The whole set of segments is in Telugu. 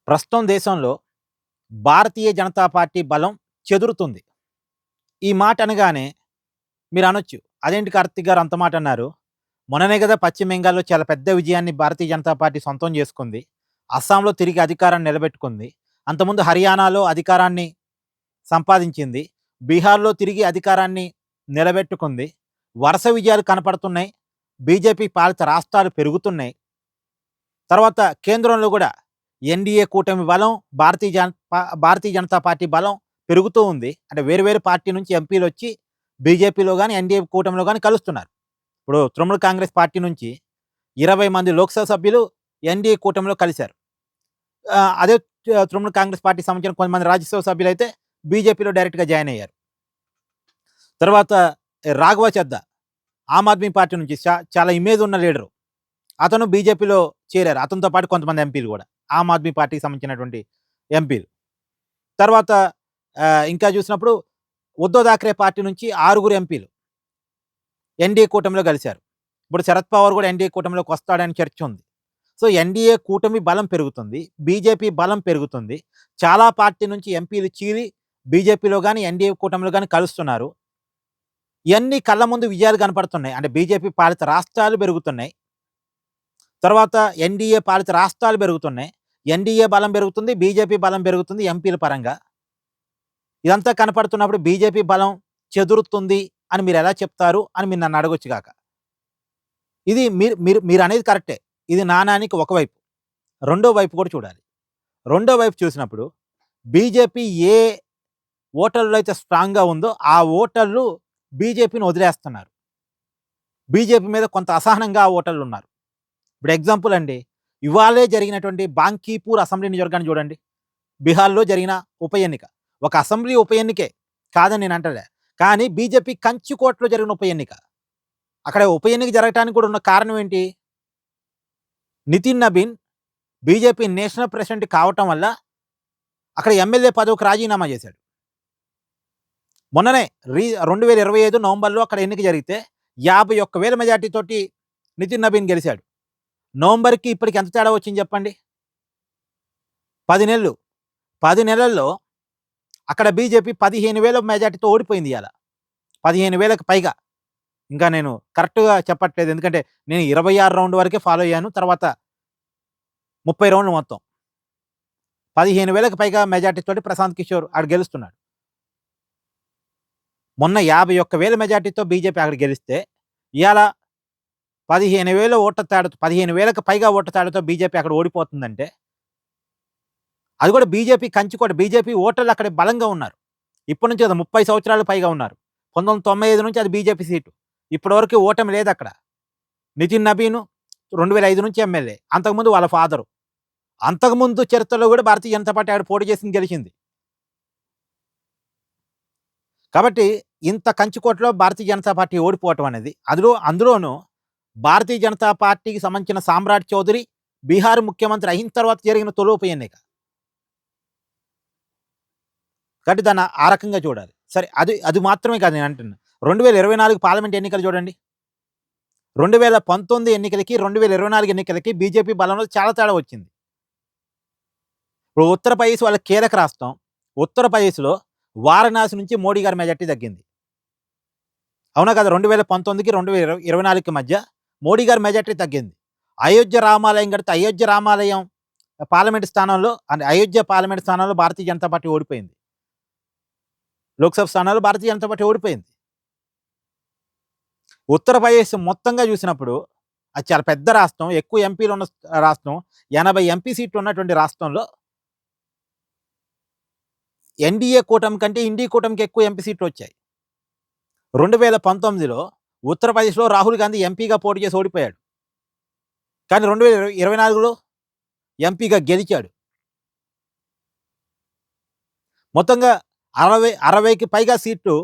ప్రస్తుతం దేశంలో భారతీయ జనతా పార్టీ బలం చెదురుతుంది. ఈ మాట అనగానే మీరనొచ్చు, అదేంటి కార్తీక్ గారు అంత మాట అన్నారు? మొన్ననే గదా పశ్చిమ బెంగాల్‌లో చాలా పెద్ద విజయాన్ని భారతీయ జనతా పార్టీ సొంతం జేసుకుంది. అస్సాంలో తిరిగి అధికారాన్ని నిలబెట్టుకుంది. అంతకుముందు హర్యానాలో అధికారాన్ని సంపాదించింది. బీహార్‌లో తిరిగి అధికారాన్ని నిలబెట్టుకుంది. వరుస విజయాలు కనపడుతున్నాయి. బీజేపీ పాలిత రాష్ట్రాలు పెరుగుతున్నాయి. తర్వాత కేంద్రంలో గూడా ఎన్‌డీఏ కూటమి బలం, భారతీయ జనతా పార్టీ బలం పెరుగుతూ ఉంది. అంటే వేరు వేరు పార్టీ నుంచి ఎంపీలొచ్చి బీజేపీలో గాని, ఎన్‌డీఏ కూటమిలో గాని కలుస్తున్నారు. ఇప్పుడు తృణమూల్ కాంగ్రెస్ పార్టీ నుంచి 20 మంది లోక్సభ సభ్యులు ఎన్‌డీఏ కూటమిలో కలిశారు. అదే తృణమూల్ కాంగ్రెస్ పార్టీకి సంబంధించిన కొంతమంది రాజ్యసభ సభ్యులైతే బీజేపీలో డైరెక్ట్‌గా జాయిన్ అయ్యారు. తర్వాత రాఘవ చద్దా ఆమ్ ఆద్మీ పార్టీ నుంచి చాలా ఇమేజ్ ఉన్న లీడరు. అతను బీజేపీలో చేరారు. అతనితో పాటు కొంతమంది ఎంపీలు గూడా. ఆమ్ ఆద్మీ పార్టీకి సంబంధించినటువంటి ఎంపీలు. తర్వాత ఇంకా చూసినప్పుడు ఉద్ధవ్ థాక్రే పార్టీ నుంచి 6 ఎంపీలు ఎన్‌డీఏ కూటమిలో కలిశారు. ఇప్పుడు శరద్ పవార్ కూడా ఎన్‌డీఏ కూటమిలోకి వస్తాడని చర్చ ఉంది. సో, ఎన్‌డీఏ కూటమి బలం పెరుగుతుంది. బీజేపీ బలం పెరుగుతుంది. చాలా పార్టీ నుంచి ఎంపీలు చీలి బీజేపీలో గాని, ఎన్‌డీఏ కూటమిలో గాని కలుస్తున్నారు. ఇయన్నీ కళ్ళ ముందు విజయాలు కనపడుతున్నాయి. అంటే బీజేపీ పాలిత రాష్ట్రాలు పెరుగుతున్నాయి. తర్వాత ఎన్‌డీఏ పాలిత రాష్ట్రాలు పెరుగుతున్నాయి. ఎన్‌డీఏ బలం పెరుగుతుంది. బీజేపీ బలం పెరుగుతుంది ఎంపీల పరంగా. ఇదంతా కనపడుతున్నప్పుడు బీజేపీ బలం చెదురుతుంది అని మీరెలా చెప్తారు అని మీరు నన్ను అడగొచ్చు గాక. ఇది మీరనేది కరెక్టే. ఇది నాణానికి ఒకవైపు. రెండో వైపు కూడా చూడాలి. రెండో వైపు చూసినప్పుడు బీజేపీ ఏ ఓటర్‌లో అయితే స్ట్రాంగ్‌గా ఉందో ఆ ఓటర్లు బీజేపీని వదిలేస్తున్నారు. బీజేపీ మీద కొంత అసహనంగా ఆ ఓటర్లున్నారు. ఇప్పుడు ఎగ్జాంపుల్ అండి. ఇవాళే జరిగినటువంటి బాంకీపూర్ అసెంబ్లీ నియోజకవర్గాన్ని చూడండి. బీహార్‌లో జరిగిన ఉప ఎన్నిక. ఒక అసెంబ్లీ ఉప ఎన్నికే కాదని నేను అంటలే. కానీ బీజేపీ కంచుకోటలో జరిగిన ఉప ఎన్నిక. అక్కడ ఉప ఎన్నిక జరగటానికి కూడా ఉన్న కారణం ఏంటి? Nitin Nabin BJP national president కావటం వల్ల అక్కడ ఎమ్మెల్యే పదవికి రాజీనామా చేశాడు. మొన్ననే 2025 నవంబర్‌లో అక్కడ ఎన్నిక జరిగితే 51,000 మెజార్టీతోటి నితిన్ నబీన్ గెలిచాడు. నవంబర్‌కి ఇప్పటికి ఎంత తేడా వచ్చింది చెప్పండి? 10 నెలలు. 10 నెలల్లో అక్కడ బీజేపీ 15,000 మెజార్టీతో ఓడిపోయింది ఇయాల. 15,000కి పైగా. ఇంకా నేను కరెక్ట్‌గా చెప్పట్లేదు. ఎందుకంటే నేను 26 రౌండ్ వరకే ఫాలో అయ్యాను. తర్వాత 30 రౌండ్లు మొత్తం. 15,000కి పైగా మెజార్టీతోటి ప్రశాంత్ కిషోర్ ఆడ గెలుస్తున్నాడు. మొన్న 51,000 మెజార్టీతో బీజేపీ అక్కడ గెలిస్తే ఇయాల 15,000 ఓట్ల తేడాతో 15,000కి పైగా ఓట్ల తేడాతో బీజేపీ అక్కడ ఓడిపోతుందంటే అది కూడా బీజేపీ కంచుకోట. బీజేపీ ఓటర్లు అక్కడ బలంగా ఉన్నారు. ఇప్పటి నుంచి కదా 30 సంవత్సరాలు పైగా ఉన్నారు. 1995 నుంచి అది బీజేపీ సీటు. ఇప్పటివరకు ఓటమి లేదక్కడ. నితిన్ నబీన్ 2005 నుంచి ఎమ్మెల్యే. అంతకుముందు వాళ్ళ ఫాదరు. అంతకుముందు చరిత్రలో కూడా భారతీయ జనతా పార్టీ ఆడ పోటీ చేసింది గెలిచింది. కాబట్టి ఇంత కంచుకోటలో భారతీయ జనతా పార్టీ ఓడిపోవటం అనేది అందులోనూ భారతీయ జనతా పార్టీకి సంబంధించిన సామ్రాట్ చౌదరి బీహార్ ముఖ్యమంత్రి అయిన తర్వాత జరిగిన తొలి ఉప ఎన్నిక. కాబట్టి దాన్ని ఆ రకంగా చూడాలి. సరే అది మాత్రమే కాదు నేను అంటున్నా. 2024 పార్లమెంట్ ఎన్నికలు చూడండి. 2019 ఎన్నికలకి, 2024 ఎన్నికలకి బీజేపీ బలంలో చాలా తేడా వచ్చింది. ఇప్పుడు ఉత్తరప్రదేశ్ వాళ్ళ కీలక రాష్ట్రం. ఉత్తరప్రదేశ్‌లో వారణాసి నుంచి మోడీ గారి మెజార్టీ తగ్గింది. అవునా కదా? 2019కి 2024కి మధ్య మోడీ గారి మెజార్టీ తగ్గింది. అయోధ్య రామాలయం కడితే అయోధ్య రామాలయం పార్లమెంట్ స్థానంలో అయోధ్య పార్లమెంట్ స్థానంలో భారతీయ జనతా పార్టీ ఓడిపోయింది. లోక్సభ స్థానాల్లో భారతీయ జనతా పార్టీ ఓడిపోయింది. ఉత్తరప్రదేశ్ మొత్తంగా చూసినప్పుడు అది చాలా పెద్ద రాష్ట్రం. ఎక్కువ ఎంపీలు ఉన్న రాష్ట్రం. 80 ఎంపీ సీట్లు ఉన్నటువంటి రాష్ట్రంలో ఎన్‌డీఏ కూటమి కంటే ఇండీ కూటమికి ఎక్కువ ఎంపీ సీట్లు వచ్చాయి. 2019లో ఉత్తరప్రదేశ్‌లో రాహుల్ గాంధీ ఎంపీగా పోటీ చేసి ఓడిపోయాడు. కానీ 2024లో ఎంపీగా గెలిచాడు. మొత్తంగా 60కి పైగా సీట్లు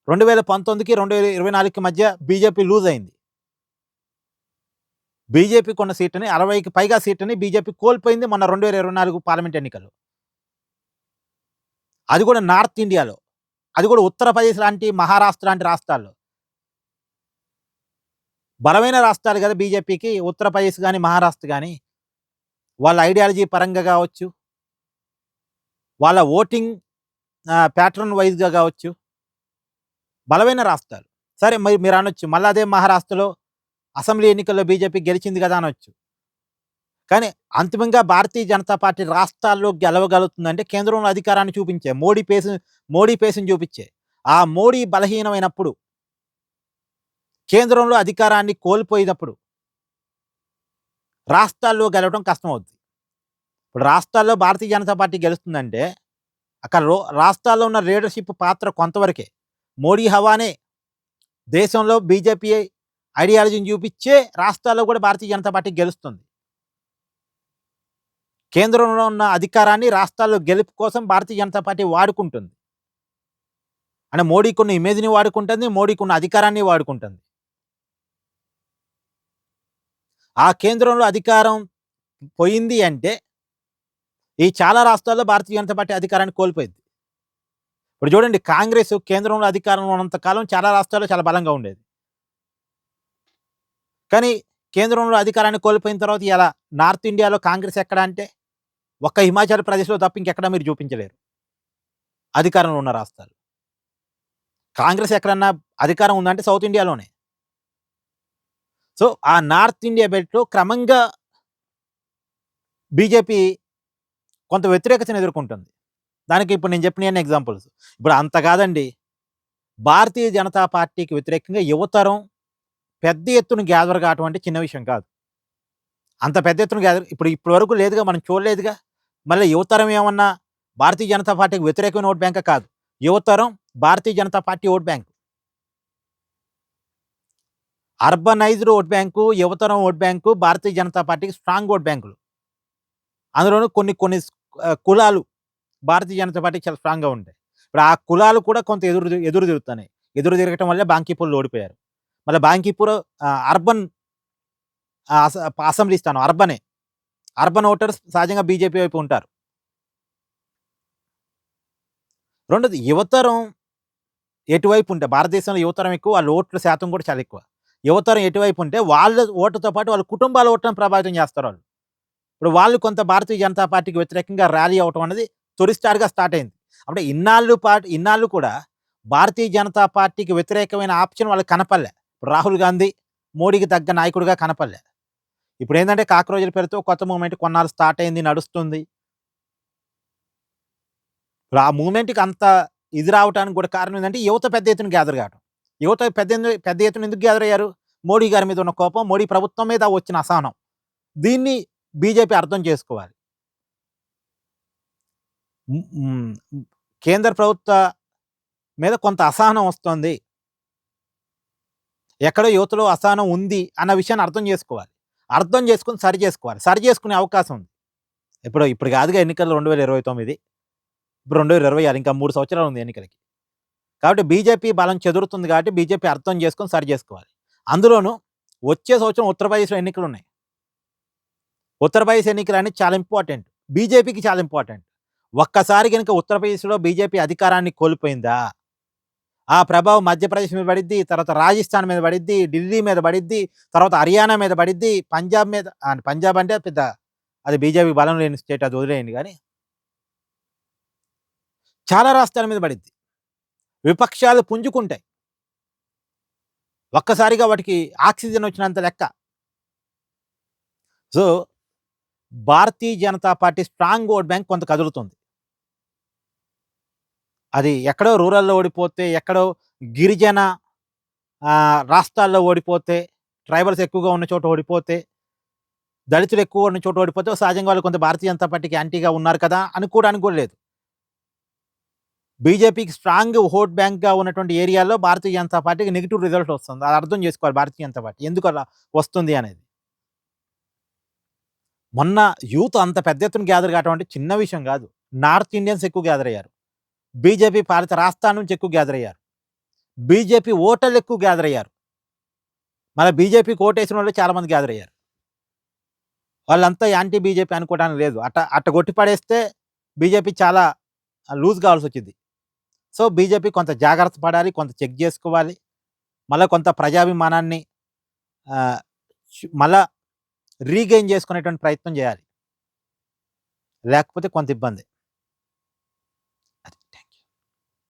2019కి 2024కి మధ్య బీజేపీ లూజ్ అయింది. బీజేపీకి ఉన్న సీట్లని 60కి పైగా సీట్లని బీజేపీ కోల్పోయింది మొన్న 2024 పార్లమెంట్ ఎన్నికల్లో. అది కూడా నార్త్ ఇండియాలో. అది కూడా ఉత్తరప్రదేశ్ లాంటి, మహారాష్ట్ర లాంటి రాష్ట్రాల్లో. బలమైన రాష్ట్రాలు కదా బీజేపీకి. ఉత్తరప్రదేశ్ గాని, మహారాష్ట్ర గాని. వాళ్ళ ఐడియాలజీ పరంగా కావచ్చు, వాళ్ళ ఓటింగ్ ప్యాటర్న్ వైస్‌గా కావచ్చు, బలమైన రాష్ట్రాలు. సరే మరి మీరనొచ్చు మళ్ళా అదే మహారాష్ట్రలో అసెంబ్లీ ఎన్నికల్లో బీజేపీ గెలిచింది కదా అనొచ్చు. కానీ అంతిమంగా భారతీయ జనతా పార్టీ రాష్ట్రాల్లో గెలవగలుగుతుందంటే కేంద్రంలో అధికారాన్ని చూపించే మోడీ ఫేస్‌ని చూపించే. ఆ మోడీ బలహీనమైనప్పుడు, కేంద్రంలో అధికారాన్ని కోల్పోయినప్పుడు రాష్ట్రాల్లో గెలవడం కష్టమవుద్ది. ఇప్పుడు రాష్ట్రాల్లో భారతీయ జనతా పార్టీ గెలుస్తుందంటే అక్కడ రాష్ట్రాల్లో ఉన్న లీడర్‌షిప్ పాత్ర కొంతవరకే. మోడీ హవానే దేశంలో బీజేపీ ఐడియాలజీని చూపిచ్చే రాష్ట్రాల్లో కూడా భారతీయ జనతా పార్టీ గెలుస్తుంది. కేంద్రంలో ఉన్న అధికారాన్ని రాష్ట్రాల్లో గెలుపు కోసం భారతీయ జనతా పార్టీ వాడుకుంటుంది. అంటే మోడీకున్న ఇమేజ్‌ని వాడుకుంటుంది. మోడీకున్న అధికారాన్ని వాడుకుంటుంది. ఆ కేంద్రంలో అధికారం పోయింది అంటే, ఈ చాలా రాష్ట్రాల్లో భారతీయ జనతా పార్టీ అధికారాన్ని కోల్పోయిద్ది. ఇప్పుడు చూడండి కాంగ్రెస్ కేంద్రంలో అధికారంలో ఉన్నంత కాలం చాలా రాష్ట్రాల్లో చాలా బలంగా ఉండేది. కానీ కేంద్రంలో అధికారాన్ని కోల్పోయిన తర్వాత ఇలా నార్త్ ఇండియాలో కాంగ్రెస్ ఎక్కడ అంటే, ఒక్క హిమాచల్ ప్రదేశ్‌లో తప్ప ఇంకెక్కడా మీరు చూపించలేరు. అధికారంలో ఉన్న రాష్ట్రాలు. కాంగ్రెస్ ఎక్కడన్నా అధికారం ఉందంటే సౌత్ ఇండియాలోనే. సో, ఆ నార్త్ ఇండియా బెల్ట్‌లో క్రమంగా బీజేపీ కొంత వ్యతిరేకతను ఎదుర్కొంటుంది. దానికి ఇప్పుడు నేను చెప్పినయన్ని ఎగ్జాంపుల్స్. ఇప్పుడు అంత కాదండి. భారతీయ జనతా పార్టీకి వ్యతిరేకంగా యువతరం పెద్ద ఎత్తున గ్యాదర్ కావటం అంటే చిన్న విషయం కాదు. అంత పెద్ద ఎత్తున గ్యాదర్ ఇప్పటి వరకు లేదుగా, మనం చూడలేదుగా. మళ్ళీ యువతరం ఏమన్నా భారతీయ జనతా పార్టీకి వ్యతిరేకమైన ఓట్ బ్యాంకా కాదు. యువతరం Bharatiya Janata Party vote bank. Urbanised vote bank, యువతరం ఓట్ బ్యాంకు భారతీయ జనతా పార్టీకి స్ట్రాంగ్ ఓట్ బ్యాంకులు. అందులోనూ కొన్ని కొన్ని కులాలు భారతీయ జనతా పార్టీకి చాలా స్ట్రాంగ్‌గా ఉంటాయి. ఇప్పుడు ఆ కులాలు కూడా కొంత ఎదురు తిరుగుతున్నాయి. ఎదురు తిరగటం వల్లే బాంకీపూర్‌లో ఓడిపోయారు. మళ్ళీ బాంకీపూర్ అర్బన్ అసెంబ్లీ స్థానం అర్బనే. అర్బన్ ఓటర్స్ సహజంగా బీజేపీ వైపు ఉంటారు. రెండోది యువతరం ఎటువైపు ఉంటే భారతదేశంలో యువతరం ఎక్కువ. వాళ్ళ ఓట్ల శాతం కూడా చాలా ఎక్కువ. యువతరం ఎటువైపు ఉంటే వాళ్ళ ఓటుతో పాటు వాళ్ళ కుటుంబాల ఓట్లను ప్రభావితం చేస్తారు వాళ్ళు. ఇప్పుడు వాళ్ళు కొంత భారతీయ జనతా పార్టీకి వ్యతిరేకంగా ర్యాలీ అవ్వటం అనేది తొలిసారిగా స్టార్ట్ అయింది. అంటే ఇన్నాళ్ళు కూడా భారతీయ జనతా పార్టీకి వ్యతిరేకమైన ఆప్షన్ వాళ్ళకి కనపడలే. రాహుల్ గాంధీ మోడీకి తగ్గ నాయకుడిగా కనపడలే. ఇప్పుడేందంటే కాక్రోజుల పేరుతో కొత్త మూవ్‌మెంట్ కొన్నాళ్ళు స్టార్ట్ అయింది, నడుస్తుంది. ఇప్పుడు ఆ మూవ్‌మెంట్‌కి అంత ఇది రావటానికి కూడా కారణం ఏందంటే యువత పెద్ద ఎత్తున గ్యాదర్ కావటం. యువత పెద్ద ఎత్తున ఎందుకు గ్యాదర్ అయ్యారు? మోడీ గారి మీద ఉన్న కోపం, మోడీ ప్రభుత్వం మీద వచ్చిన అసహనం. దీన్ని బీజేపీ అర్థం చేసుకోవాలి. హ్మ్. హ్మ్. కేంద్ర ప్రభుత్వ మీద కొంత అసహనం వస్తోంది. ఎక్కడో యువతలో అసహనం ఉంది అన్న విషయాన్ని అర్థం చేసుకోవాలి. అర్థం చేసుకొని సరి చేసుకోవాలి. సరి చేసుకునే అవకాశం ఉంది. ఇప్పుడు కాదుగా ఎన్నికలు 2029. ఇప్పుడు 2026 ఇంకా 3 సంవత్సరాలు ఉంది ఎన్నికలకి. కాబట్టి బీజేపీ బలం చెదురుతుంది కాబట్టి బీజేపీ అర్థం చేసుకొని సరి చేసుకోవాలి. అందులోనూ వచ్చే సంవత్సరం ఉత్తరప్రదేశ్‌లో ఎన్నికలున్నాయి. ఉత్తరప్రదేశ్ ఎన్నికలనేవి చాలా ఇంపార్టెంట్. బీజేపీకి చాలా ఇంపార్టెంట్. ఒక్కసారి గనుక ఉత్తరప్రదేశ్‌లో బీజేపీ అధికారాన్ని కోల్పోయిందా, ఆ ప్రభావం మధ్యప్రదేశ్ మీద పడిద్ది, తర్వాత రాజస్థాన్ మీద పడిద్ది, ఢిల్లీ మీద పడిద్ది, తర్వాత హర్యానా మీద పడిద్ది, పంజాబ్ మీద పంజాబ్ అంటే పెద్ద అది బీజేపీ బలం లేని స్టేట్, అది వదిలేయండి గానీ, చాలా రాష్ట్రాల మీద పడిద్ది. విపక్షాలు పుంజుకుంటాయి. ఒక్కసారిగా వాటికి ఆక్సిజన్ వచ్చినంత లెక్క. So, Bharatiya Janata Party strong vote bank కొంత కదులుతుంది. అది ఎక్కడో రూరల్‌లో ఓడిపోతే, ఎక్కడో గిరిజన రాష్ట్రాల్లో ఓడిపోతే, ట్రైబల్స్ ఎక్కువగా ఉన్న చోట ఓడిపోతే, దళితులు ఎక్కువ ఉన్న చోట ఓడిపోతే సహజంగా వాళ్ళు కొంత భారతీయ జనతా పార్టీకి యాంటీగా ఉన్నారు కదా అనుకోవడానికి కూడా లేదు. బీజేపీకి స్ట్రాంగ్ ఓట్ బ్యాంక్‌గా ఉన్నటువంటి ఏరియాలో భారతీయ జనతా పార్టీకి నెగెటివ్ రిజల్ట్ వస్తుంది. అది అర్థం చేసుకోవాలి భారతీయ జనతా పార్టీ ఎందుకు అలా వస్తుంది అనేది. మొన్న యూత్ అంత పెద్ద ఎత్తున గ్యాదర్ కావటం అంటే చిన్న విషయం కాదు. నార్త్ ఇండియన్స్ ఎక్కువ గ్యాదర్ అయ్యారు. బీజేపీ పాలిత రాష్ట్రాల నుంచి ఎక్కువ గ్యాదర్ అయ్యారు. బీజేపీ ఓటర్లు ఎక్కువ గ్యాదర్ అయ్యారు. మళ్ళా బీజేపీకి ఓటేసిన వాళ్ళు చాలా మంది గ్యాదర్ అయ్యారు. వాళ్ళంతా యాంటీ బీజేపీ అనుకోవడానికి లేదు. అట్ట కొట్టి పడేస్తే బీజేపీ చాలా లూజ్ కావాల్సొచ్చిద్ది. సో, బీజేపీ కొంత జాగ్రత్త పడాలి. కొంత చెక్ జేసుకోవాలి. మళ్ళా కొంత ప్రజాభిమానాన్ని ఆహ్, మళ్ళా రీగెయిన్ చేసుకునేటువంటి ప్రయత్నం జేయాలి. లేకపోతే కొంత ఇబ్బంది.